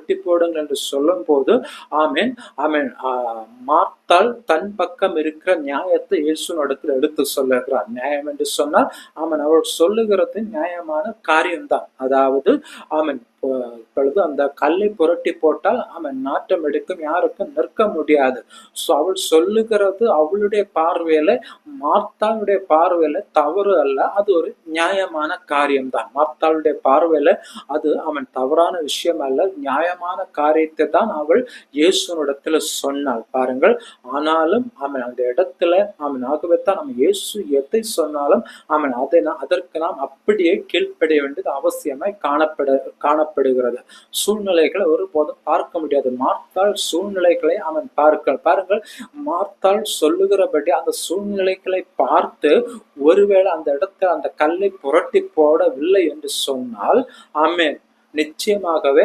புரட்டி போடுங்கள் என்று சொல்லும் போது ஆமென் ஆமென் மார்த்தாள் தன் பக்கம் இருக்கிற நியாயத்தை இயேசுவினிடத்தில் எடுத்து சொல்லுகிறார். நியாயம் என்று சொன்னால் ஆமென் அவள் சொல்லுகிறது நியாயமான காரியம்தான். அதாவது ஆமென் இப்பொழுது அந்த கல்லை புரட்டி போட்டால் அவன் நாட்டம் எடுக்கும், யாருக்கும் நிற்க முடியாது. அவள் சொல்லுகிறது அவளுடைய பார்வையில, மார்த்தாளுடைய பார்வையில தவறு அல்ல, அது ஒரு நியாயமான காரியம்தான். மார்த்தாளுடைய பார்வையில அது அவன் தவறான விஷயம் அல்ல, நியாயமான காரியத்தை தான் அவள் இயேசுனிடத்துல சொன்னாள் பாருங்கள். ஆனாலும் அவன் அந்த இடத்துல அவன் ஆகவேத்தான் நம்ம இயேசு எதை சொன்னாலும் அவன் அதற்கு நாம் அப்படியே கீழ்ப்படிய வேண்டியது அவசியமாய் காணப்படுகிறது. சூழ்நிலைகளை ஒருபோதும் பார்க்க முடியாது. மார்த்தாள் சூழ்நிலைகளை அவன் பாருங்கள், மார்த்தாள் சொல்லுகிறபடி அந்த சூழ்நிலைகளை பார்த்து ஒருவேளை அந்த இடத்துல அந்த கல்லை புரட்டி போடவில்லை என்று சொன்னால் ஆமென் நிச்சயமாகவே